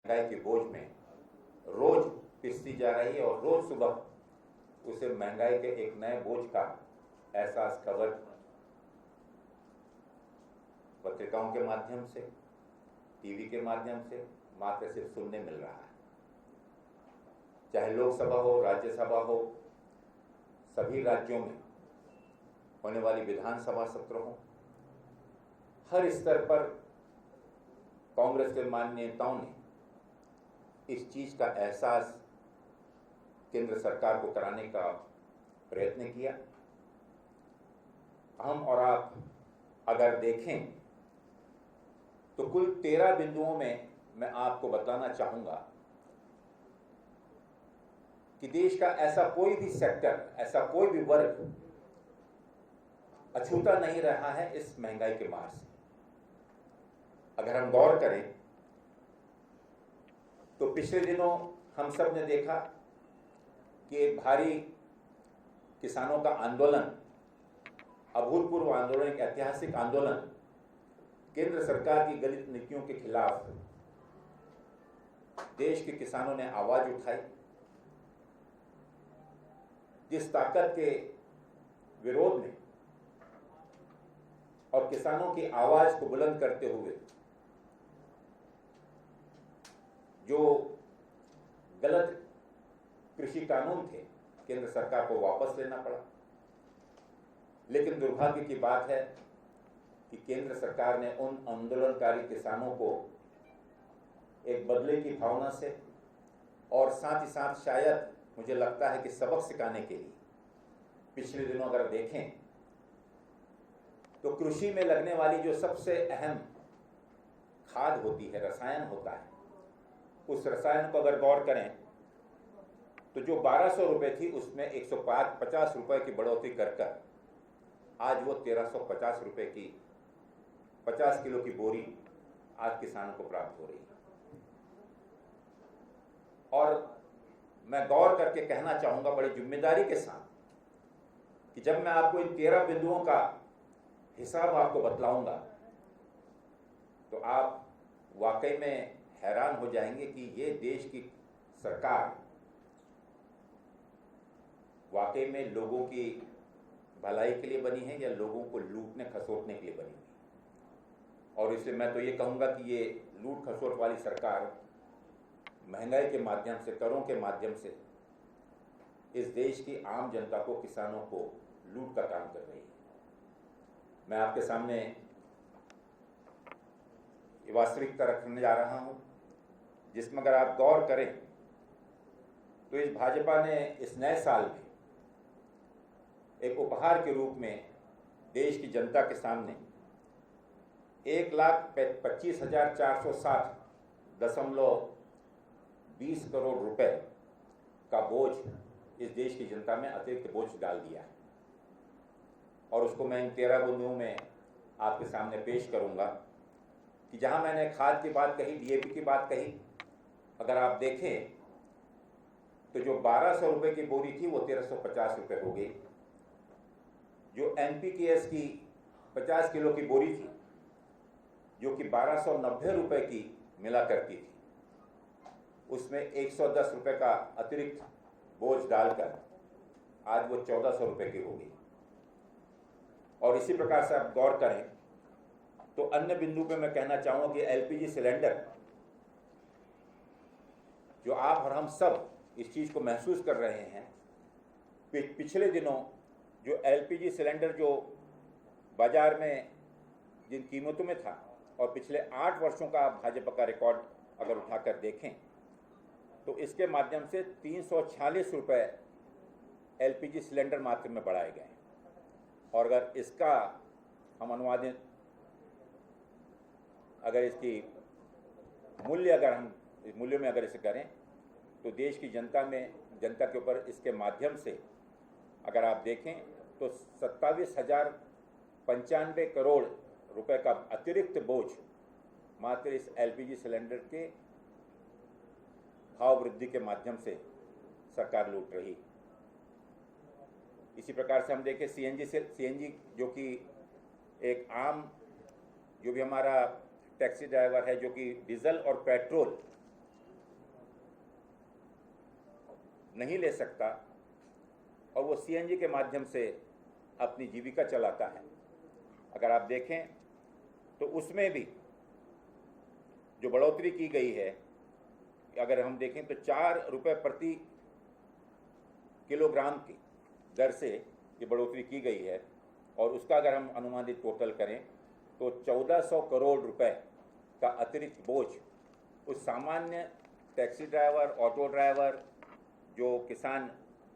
महंगाई के बोझ में रोज पिसती जा रही है और रोज सुबह उसे महंगाई के एक नए बोझ का एहसास खबर पत्रिकाओं के माध्यम से, टीवी के माध्यम से मात्र सिर्फ सुनने मिल रहा है। चाहे लोकसभा हो, राज्यसभा हो, सभी राज्यों में होने वाली विधानसभा सत्र हो, हर स्तर पर कांग्रेस के माननीय नेताओं ने इस चीज का एहसास केंद्र सरकार को कराने का प्रयत्न किया। हम और आप अगर देखें तो कुल 13 बिंदुओं में मैं आपको बताना चाहूंगा कि देश का ऐसा कोई भी सेक्टर, ऐसा कोई भी वर्ग अछूता नहीं रहा है इस महंगाई के मार से। अगर हम गौर करें तो पिछले दिनों हम सब ने देखा कि एक भारी किसानों का आंदोलन, अभूतपूर्व आंदोलन, एक ऐतिहासिक आंदोलन केंद्र सरकार की गलत नीतियों के खिलाफ देश के किसानों ने आवाज उठाई। जिस ताकत के विरोध में और किसानों की आवाज को बुलंद करते हुए जो गलत कृषि कानून थे, केंद्र सरकार को वापस लेना पड़ा। लेकिन दुर्भाग्य की बात है कि केंद्र सरकार ने उन आंदोलनकारी किसानों को एक बदले की भावना से और साथ ही साथ शायद मुझे लगता है कि सबक सिखाने के लिए पिछले दिनों अगर देखें तो कृषि में लगने वाली जो सबसे अहम खाद होती है, रसायन होता है, उस रसायन को अगर गौर करें तो जो 1200 रुपए थी उसमें 150 रुपए की बढ़ोतरी कर आज वो 1350 रुपए की 50 किलो की बोरी आज किसानों को प्राप्त हो रही है। और मैं गौर करके कहना चाहूंगा बड़ी जिम्मेदारी के साथ कि जब मैं आपको इन 13 बिंदुओं का हिसाब आपको बतलाऊंगा तो आप वाकई में हैरान हो जाएंगे कि ये देश की सरकार वाकई में लोगों की भलाई के लिए बनी है या लोगों को लूटने खसोटने के लिए बनी है। और इसलिए मैं तो ये कहूंगा कि ये लूट खसोट वाली सरकार महंगाई के माध्यम से, करों के माध्यम से इस देश की आम जनता को, किसानों को लूट का काम कर रही है। मैं आपके सामने ये वास्तविकता रखने जा रहा हूं जिसमें अगर आप गौर करें तो इस भाजपा ने इस नए साल में एक उपहार के रूप में देश की जनता के सामने 1,25,460.20 करोड़ रुपए का बोझ इस देश की जनता में अतिरिक्त बोझ डाल दिया है। और उसको मैं इन 13 बिंदुओं में आपके सामने पेश करूंगा कि जहां मैंने खाद की बात कही, डीएपी की बात कही, अगर आप देखें तो जो 1200 रुपए की बोरी थी वो 1350 रुपए हो गई। जो एनपीकेएस की 50 किलो की बोरी थी जो कि 1290 रुपए की मिला करती थी, उसमें 110 रुपए का अतिरिक्त बोझ डालकर आज वो 1400 रुपए की हो गई। और इसी प्रकार से आप गौर करें तो अन्य बिंदु पे मैं कहना चाहूंगा कि एलपीजी सिलेंडर, जो आप और हम सब इस चीज को महसूस कर रहे हैं, पिछले दिनों जो एलपीजी सिलेंडर जो बाजार में जिन कीमतों में था और पिछले 8 वर्षों का भाजपा का रिकॉर्ड अगर उठाकर देखें तो इसके माध्यम से 346 रुपए एलपीजी सिलेंडर मात्र में बढ़ाए गए। और अगर इसका हम अनुवादित, अगर इसकी मूल्य, अगर हम इस मूल्य में अगर इसे करें तो देश की जनता के ऊपर इसके माध्यम से अगर आप देखें तो 27,095 करोड़ रुपए का अतिरिक्त बोझ मात्र इस एलपीजी सिलेंडर के भाव वृद्धि के माध्यम से सरकार लूट रही। इसी प्रकार से हम देखें सीएनजी जो कि एक जो भी हमारा टैक्सी ड्राइवर है जो कि डीजल और पेट्रोल नहीं ले सकता और वो सीएनजी के माध्यम से अपनी जीविका चलाता है, अगर आप देखें तो उसमें भी जो बढ़ोतरी की गई है, अगर हम देखें तो 4 रुपये प्रति किलोग्राम की दर से ये बढ़ोतरी की गई है, और उसका अगर हम अनुमानित टोटल करें तो 1400 करोड़ रुपए का अतिरिक्त बोझ उस सामान्य टैक्सी ड्राइवर, ऑटो ड्राइवर, जो किसान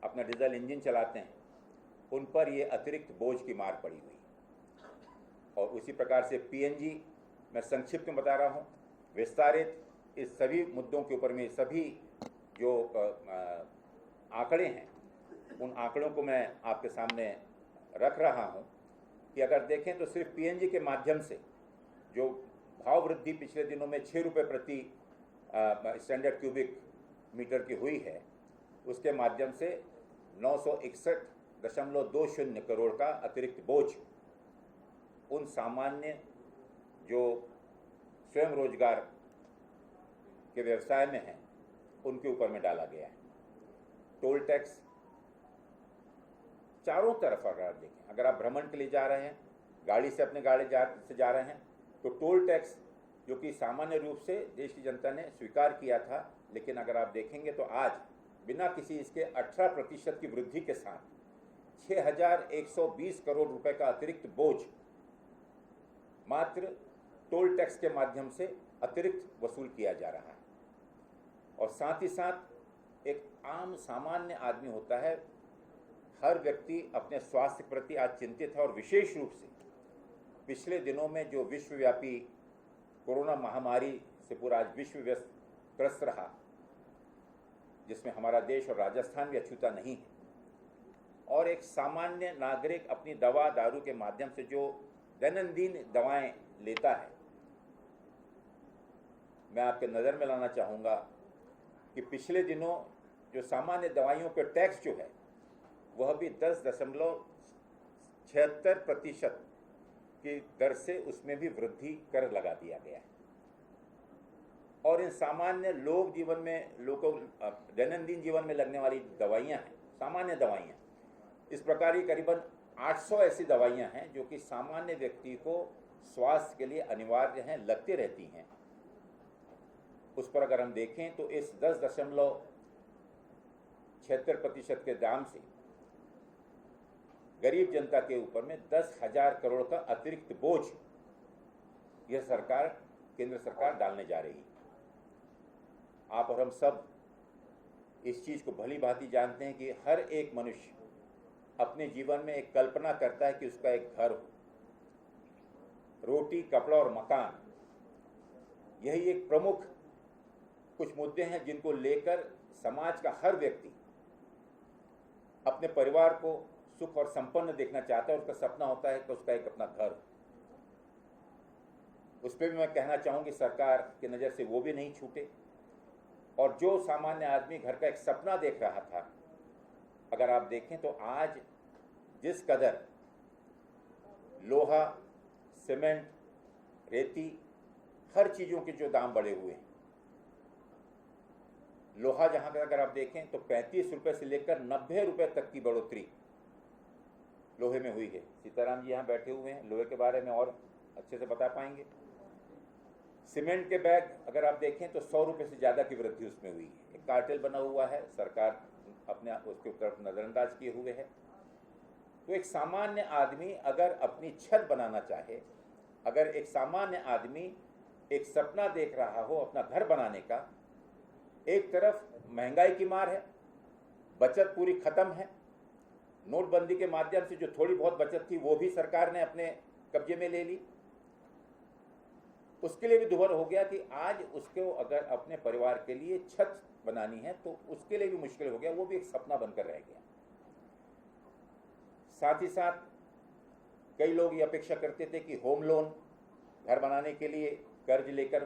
अपना डीजल इंजन चलाते हैं, उन पर ये अतिरिक्त बोझ की मार पड़ी हुई। और उसी प्रकार से पीएनजी, मैं संक्षिप्त में बता रहा हूँ, विस्तारित इस सभी मुद्दों के ऊपर में सभी जो आंकड़े हैं, उन आंकड़ों को मैं आपके सामने रख रहा हूँ कि अगर देखें तो सिर्फ पीएनजी के माध्यम से जो भाव वृद्धि पिछले दिनों में 6 रुपये प्रति स्टैंडर्ड क्यूबिक मीटर की हुई है, उसके माध्यम से 961.20 करोड़ का अतिरिक्त बोझ उन सामान्य जो स्वयं रोजगार के व्यवसाय में हैं उनके ऊपर में डाला गया है। टोल टैक्स चारों तरफ अगर आप देखें, अगर आप भ्रमण के लिए जा रहे हैं, गाड़ी से अपने गाड़ी से जा रहे हैं, तो टोल टैक्स जो कि सामान्य रूप से देश की जनता ने स्वीकार किया था, लेकिन अगर आप देखेंगे तो आज बिना किसी इसके 18% की वृद्धि के साथ 6120 करोड़ रुपए का अतिरिक्त बोझ मात्र टोल टैक्स के माध्यम से अतिरिक्त वसूल किया जा रहा है। और साथ ही साथ एक आम सामान्य आदमी होता है, हर व्यक्ति अपने स्वास्थ्य के प्रति आज चिंतित है, और विशेष रूप से पिछले दिनों में जो विश्वव्यापी कोरोना महामारी से पूरा आज विश्व ग्रस्त रहा, जिसमें हमारा देश और राजस्थान भी अछूता नहीं है, और एक सामान्य नागरिक अपनी दवा दारू के माध्यम से जो दैनंदिन दवाएं लेता है, मैं आपके नज़र में लाना चाहूँगा कि पिछले दिनों जो सामान्य दवाइयों पे टैक्स जो है वह भी 10.76% की दर से उसमें भी वृद्धि कर लगा दिया गया है। और इन सामान्य लोग जीवन में, लोगों दैनंदिन जीवन में लगने वाली दवाइयाँ हैं, सामान्य दवाइयाँ, इस प्रकार की करीबन 800 ऐसी दवाइयाँ हैं जो कि सामान्य व्यक्ति को स्वास्थ्य के लिए अनिवार्य हैं, लगती रहती हैं। उस पर अगर हम देखें तो इस 10.76% के दाम से गरीब जनता के ऊपर में 10,000 करोड़ का अतिरिक्त बोझ यह सरकार, केंद्र सरकार डालने जा रही है। आप और हम सब इस चीज़ को भली भांति जानते हैं कि हर एक मनुष्य अपने जीवन में एक कल्पना करता है कि उसका एक घर हो, रोटी, कपड़ा और मकान, यही एक प्रमुख कुछ मुद्दे हैं जिनको लेकर समाज का हर व्यक्ति अपने परिवार को सुख और संपन्न देखना चाहता है। उसका सपना होता है कि उसका एक अपना घर। उस पर भी मैं कहना चाहूँगी सरकार की नज़र से वो भी नहीं छूटे। और जो सामान्य आदमी घर का एक सपना देख रहा था, अगर आप देखें तो आज जिस कदर लोहा, सीमेंट, रेती, हर चीज़ों के जो दाम बढ़े हुए हैं, लोहा जहाँ का अगर आप देखें तो 35 रुपये से लेकर 90 रुपये तक की बढ़ोतरी लोहे में हुई है। सीताराम जी यहाँ बैठे हुए हैं, लोहे के बारे में और अच्छे से बता पाएंगे। सीमेंट के बैग अगर आप देखें तो 100 रुपये से ज़्यादा की वृद्धि उसमें हुई है। एक कार्टेल बना हुआ है, सरकार अपने उसके तरफ नज़रअंदाज किए हुए है। तो एक सामान्य आदमी अगर अपनी छत बनाना चाहे, अगर एक सामान्य आदमी एक सपना देख रहा हो अपना घर बनाने का, एक तरफ महंगाई की मार है, बचत पूरी खत्म है, नोटबंदी के माध्यम से जो थोड़ी बहुत बचत थी वो भी सरकार ने अपने कब्जे में ले ली, उसके लिए भी दुभर हो गया कि आज उसको अगर अपने परिवार के लिए छत बनानी है तो उसके लिए भी मुश्किल हो गया, वो भी एक सपना बनकर रह गया। साथ ही साथ कई लोग ये अपेक्षा करते थे कि होम लोन, घर बनाने के लिए कर्ज लेकर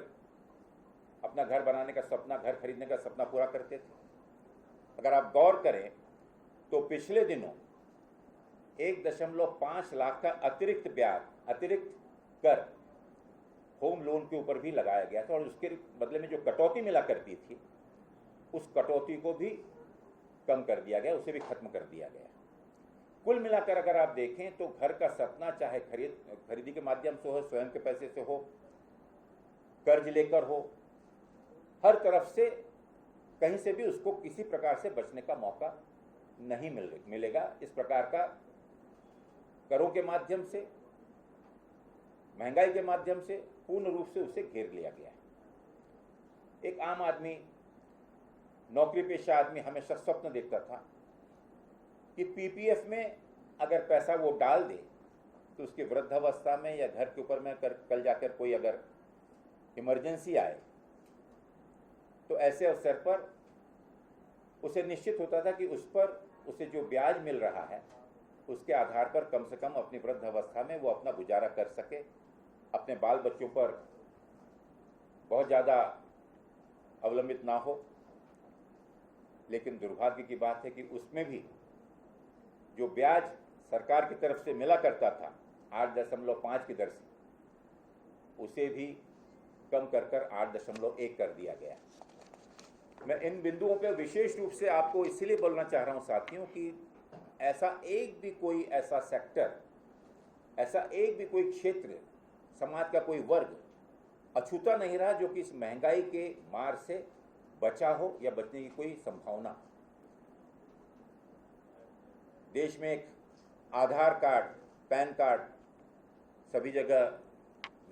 अपना घर बनाने का सपना, घर खरीदने का सपना पूरा करते थे। अगर आप गौर करें तो पिछले दिनों 1.5 लाख का अतिरिक्त ब्याज, अतिरिक्त कर होम लोन के ऊपर भी लगाया गया था, और उसके बदले में जो कटौती मिला करती थी उस कटौती को भी कम कर दिया गया, उसे भी खत्म कर दिया गया। कुल मिलाकर अगर आप देखें तो घर का सपना चाहे खरीदी के माध्यम से हो, स्वयं के पैसे से हो, कर्ज लेकर हो, हर तरफ से कहीं से भी उसको किसी प्रकार से बचने का मौका नहीं मिलेगा। इस प्रकार का करों के माध्यम से, महंगाई के माध्यम से पूर्ण रूप से उसे घेर लिया गया है। एक आम आदमी, नौकरी पेशा आदमी हमेशा स्वप्न देखता था कि पीपीएफ में अगर पैसा वो डाल दे तो उसकी वृद्धावस्था में या घर के ऊपर में कल जाकर कोई अगर इमरजेंसी आए तो ऐसे अवसर पर उसे निश्चित होता था कि उस पर उसे जो ब्याज मिल रहा है उसके आधार पर कम से कम अपनी वृद्धावस्था में वो अपना गुजारा कर सके, अपने बाल बच्चों पर बहुत ज़्यादा अवलंबित ना हो। लेकिन दुर्भाग्य की बात है कि उसमें भी जो ब्याज सरकार की तरफ से मिला करता था 8.5 की दर से, उसे भी कम कर 8.1 कर दिया गया। मैं इन बिंदुओं पर विशेष रूप से आपको इसलिए बोलना चाह रहा हूं साथियों कि ऐसा एक भी कोई ऐसा सेक्टर, ऐसा एक भी कोई क्षेत्र, समाज का कोई वर्ग अछूता नहीं रहा जो कि इस महंगाई के मार से बचा हो या बचने की कोई संभावना। देश में एक आधार कार्ड, पैन कार्ड सभी जगह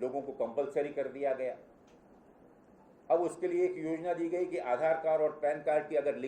लोगों को कंपलसरी कर दिया गया। अब उसके लिए एक योजना दी गई कि आधार कार्ड और पैन कार्ड की अगर लिंक